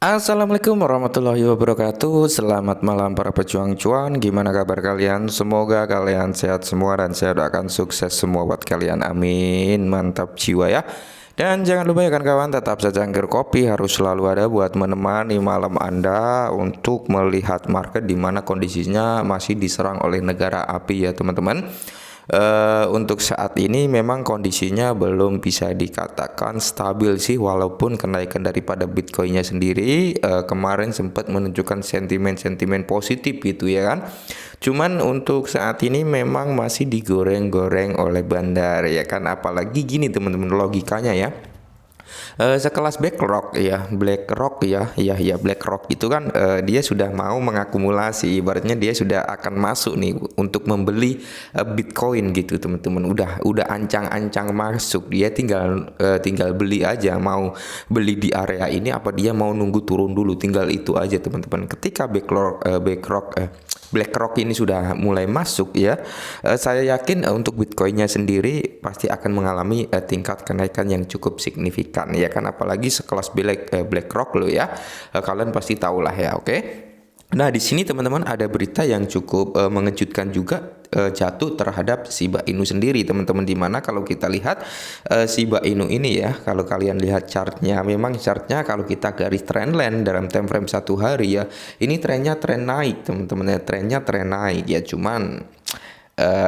Assalamualaikum warahmatullahi wabarakatuh. Selamat malam para pejuang cuan. Gimana kabar kalian? Semoga kalian sehat semua dan saya doakan sukses semua buat kalian. Amin. Mantap jiwa ya. Dan jangan lupa ya kan kawan, tetap secangkir kopi harus selalu ada buat menemani malam Anda untuk melihat market di mana kondisinya masih diserang oleh negara api ya teman-teman. Untuk saat ini memang kondisinya belum bisa dikatakan stabil sih, walaupun kenaikan daripada Bitcoinnya sendiri kemarin sempat menunjukkan sentimen-sentimen positif gitu ya kan. Cuman untuk saat ini memang masih digoreng-goreng oleh bandar ya kan, apalagi gini teman-teman logikanya ya. Sekelas BlackRock itu kan dia sudah mau mengakumulasi, ibaratnya dia sudah akan masuk nih untuk membeli Bitcoin gitu teman-teman. Udah ancang-ancang masuk, dia tinggal beli aja. Mau beli di area ini apa dia mau nunggu turun dulu, tinggal itu aja teman-teman. Ketika BlackRock ini sudah mulai masuk ya, saya yakin untuk Bitcoinnya sendiri pasti akan mengalami tingkat kenaikan yang cukup signifikan ya kan, apalagi sekelas BlackRock lo ya. Kalian pasti tahu lah ya, oke. Nah, di sini teman-teman ada berita yang cukup mengejutkan juga jatuh terhadap Shiba Inu sendiri teman-teman, dimana kalau kita lihat Shiba Inu ini ya, kalau kalian lihat chartnya, memang chartnya kalau kita garis trendline dalam time frame 1 hari ya, ini trennya tren naik teman-teman ya, trennya tren naik ya, cuman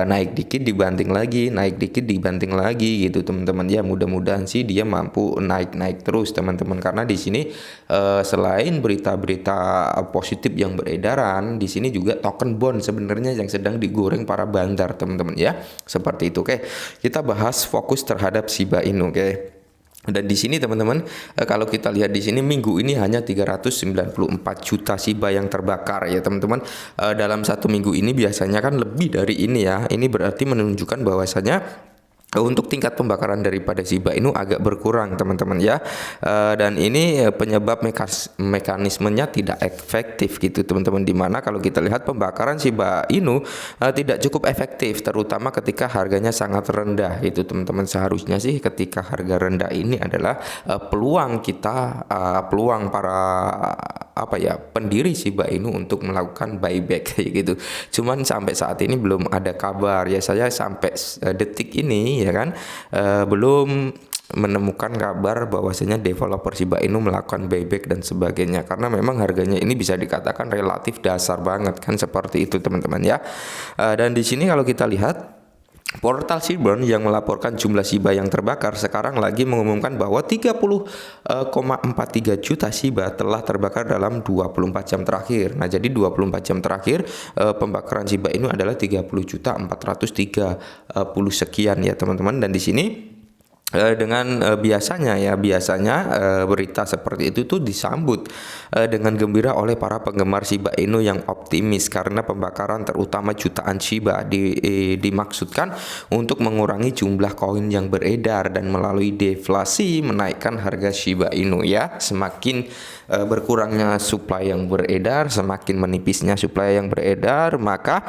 naik dikit dibanting lagi, naik dikit dibanting lagi gitu teman-teman ya. Mudah-mudahan sih dia mampu naik-naik terus teman-teman, karena di sini selain berita-berita positif yang beredaran, di sini juga token bond sebenarnya yang sedang digoreng para bandar teman-teman ya. Seperti itu. Oke. Kita bahas fokus terhadap Shiba Inu, oke. Dan di sini teman-teman, kalau kita lihat di sini minggu ini hanya 394 juta Shiba yang terbakar ya teman-teman. Dalam satu minggu ini biasanya kan lebih dari ini ya. Ini berarti menunjukkan bahwasanya untuk tingkat pembakaran daripada Shiba Inu agak berkurang teman-teman ya. Dan ini penyebab mekanismenya tidak efektif gitu teman-teman, dimana kalau kita lihat pembakaran Shiba Inu tidak cukup efektif, terutama ketika harganya sangat rendah gitu teman-teman. Seharusnya sih ketika harga rendah ini adalah peluang kita, peluang para pendiri Shiba Inu untuk melakukan buyback kayak gitu. Cuman sampai saat ini belum ada kabar ya, saya sampai detik ini ya kan belum menemukan kabar bahwasanya developer Shiba Inu melakukan buyback dan sebagainya, karena memang harganya ini bisa dikatakan relatif dasar banget kan, seperti itu teman-teman ya. Dan di sini kalau kita lihat portal Seaborn yang melaporkan jumlah Shiba yang terbakar sekarang lagi mengumumkan bahwa 30,43 juta Shiba telah terbakar dalam 24 jam terakhir. Nah, jadi 24 jam terakhir pembakaran Shiba Inu adalah 30.430 sekian ya teman-teman. Dan di sini dengan biasanya berita seperti itu tuh disambut dengan gembira oleh para penggemar Shiba Inu yang optimis, karena pembakaran terutama jutaan Shiba dimaksudkan untuk mengurangi jumlah koin yang beredar dan melalui deflasi menaikkan harga Shiba Inu ya. Semakin berkurangnya supply yang beredar, semakin menipisnya supply yang beredar, maka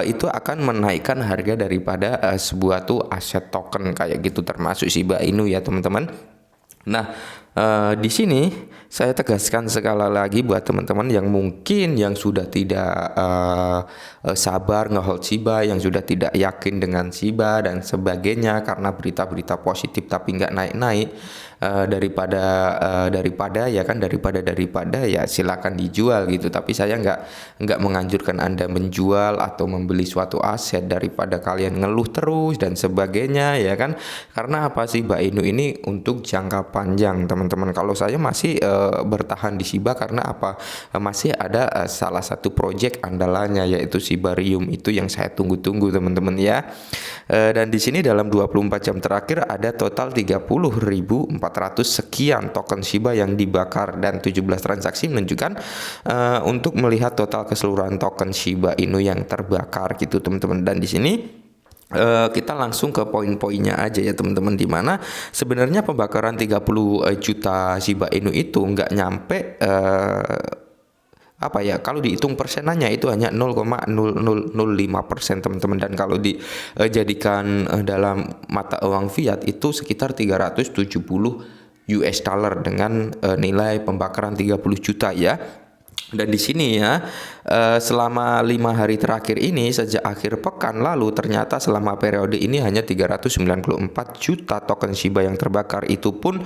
itu akan menaikkan harga daripada sebuah tuh aset token kayak gitu, termasuk Shiba Inu ya teman-teman. Nah, di sini saya tegaskan sekali lagi buat teman-teman yang mungkin yang sudah tidak sabar ngehold Shiba, yang sudah tidak yakin dengan Shiba dan sebagainya karena berita-berita positif tapi nggak naik-naik, daripada ya silakan dijual gitu. Tapi saya nggak menganjurkan Anda menjual atau membeli suatu aset daripada kalian ngeluh terus dan sebagainya ya kan. Karena apa, Shiba Inu ini untuk jangka panjang teman-teman. Kalau saya masih bertahan di Shiba karena apa? Masih ada salah satu project andalannya yaitu Shibarium, itu yang saya tunggu-tunggu teman-teman ya. Dan di sini dalam 24 jam terakhir ada total 30.400 sekian token Shiba yang dibakar, dan 17 transaksi menunjukkan untuk melihat total keseluruhan token Shiba Inu yang terbakar gitu teman-teman. Dan di sini kita langsung ke poin-poinnya aja ya teman-teman, dimana sebenarnya pembakaran 30 juta Shiba Inu itu nggak nyampe kalau dihitung persenannya itu hanya 0,0005% teman-teman, dan kalau dijadikan dalam mata uang fiat itu sekitar 370 US dollar dengan nilai pembakaran 30 juta ya. Dan di sini ya, selama 5 hari terakhir ini sejak akhir pekan lalu ternyata selama periode ini hanya 394 juta token Shiba yang terbakar, itu pun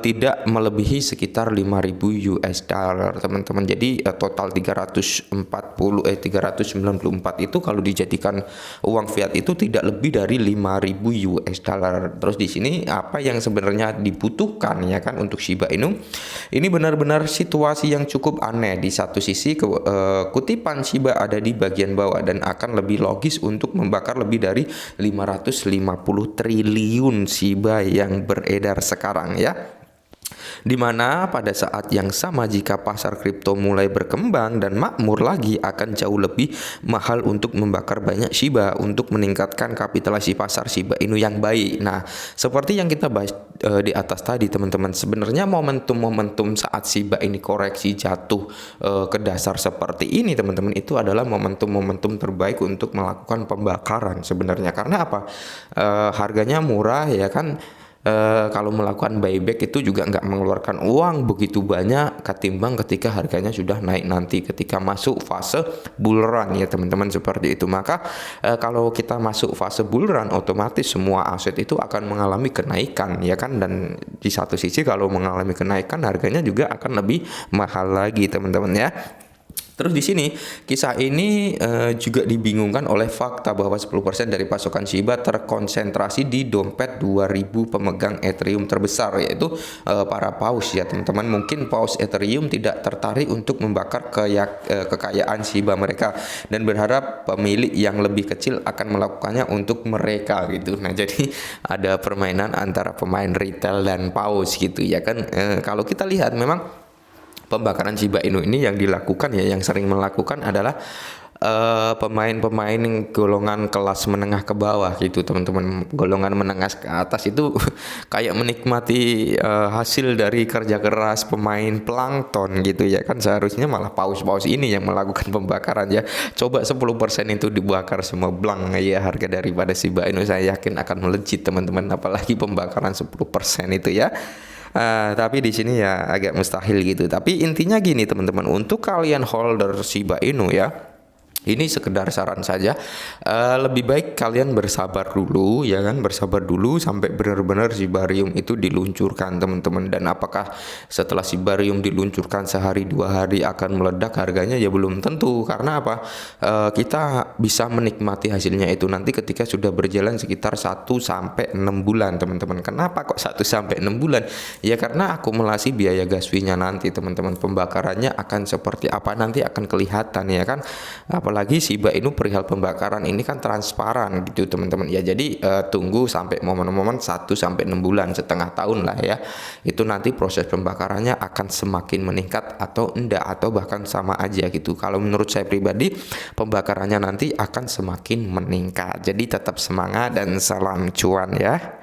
tidak melebihi sekitar 5.000 US dollar teman-teman. Jadi total 394 itu kalau dijadikan uang fiat itu tidak lebih dari 5.000 US dollar. Terus di sini apa yang sebenarnya dibutuhkan ya kan untuk Shiba Inu? Ini benar-benar situasi yang cukup aneh. Di satu sisi kutipan Shiba ada di bagian bawah dan akan lebih logis untuk membakar lebih dari 550 triliun Shiba yang beredar sekarang ya. Dimana pada saat yang sama jika pasar kripto mulai berkembang dan makmur lagi, akan jauh lebih mahal untuk membakar banyak Shiba untuk meningkatkan kapitalisasi pasar Shiba Inu yang baik. Nah, seperti yang kita bahas di atas tadi teman-teman, sebenarnya momentum-momentum saat Shiba ini koreksi jatuh ke dasar seperti ini teman-teman, itu adalah momentum-momentum terbaik untuk melakukan pembakaran sebenarnya. Karena apa? Harganya murah ya kan. Kalau melakukan buyback itu juga nggak mengeluarkan uang begitu banyak ketimbang ketika harganya sudah naik nanti ketika masuk fase bull run ya teman-teman, seperti itu. Maka kalau kita masuk fase bull run, otomatis semua aset itu akan mengalami kenaikan ya kan, dan di satu sisi kalau mengalami kenaikan harganya juga akan lebih mahal lagi teman-teman ya. Terus di sini kisah ini juga dibingungkan oleh fakta bahwa 10% dari pasokan Shiba terkonsentrasi di dompet 2000 pemegang Ethereum terbesar, yaitu para paus ya teman-teman. Mungkin paus Ethereum tidak tertarik untuk membakar kekayaan Shiba mereka dan berharap pemilik yang lebih kecil akan melakukannya untuk mereka gitu. Nah, jadi ada permainan antara pemain retail dan paus gitu ya kan. Kalau kita lihat memang pembakaran Shiba Inu ini yang dilakukan ya, yang sering melakukan adalah pemain-pemain golongan kelas menengah ke bawah gitu teman-teman. Golongan menengah ke atas itu kayak menikmati hasil dari kerja keras pemain plankton gitu ya kan. Seharusnya malah paus-paus ini yang melakukan pembakaran ya. Coba 10% itu dibakar semua blank ya, harga daripada Shiba Inu saya yakin akan melejit teman-teman, apalagi pembakaran 10% itu ya. Tapi di sini ya agak mustahil gitu. Tapi intinya gini teman-teman, untuk kalian holder Shiba Inu ya, ini sekedar saran saja, lebih baik kalian bersabar dulu ya kan, bersabar dulu sampai benar-benar Shibarium itu diluncurkan teman-teman. Dan apakah setelah Shibarium diluncurkan sehari 2 hari akan meledak harganya, ya belum tentu. Karena apa? Kita bisa menikmati hasilnya itu nanti ketika sudah berjalan sekitar 1-6 bulan teman-teman. Kenapa kok 1-6 bulan? Ya karena akumulasi biaya gas fee-nya nanti teman-teman, pembakarannya akan seperti apa nanti akan kelihatan ya kan. Apalagi Shiba Inu perihal pembakaran ini kan transparan gitu teman-teman ya. Jadi tunggu sampai momen-momen 1-6 bulan, setengah tahun lah ya. Itu nanti proses pembakarannya akan semakin meningkat atau enggak, atau bahkan sama aja gitu. Kalau menurut saya pribadi, pembakarannya nanti akan semakin meningkat. Jadi tetap semangat dan salam cuan ya.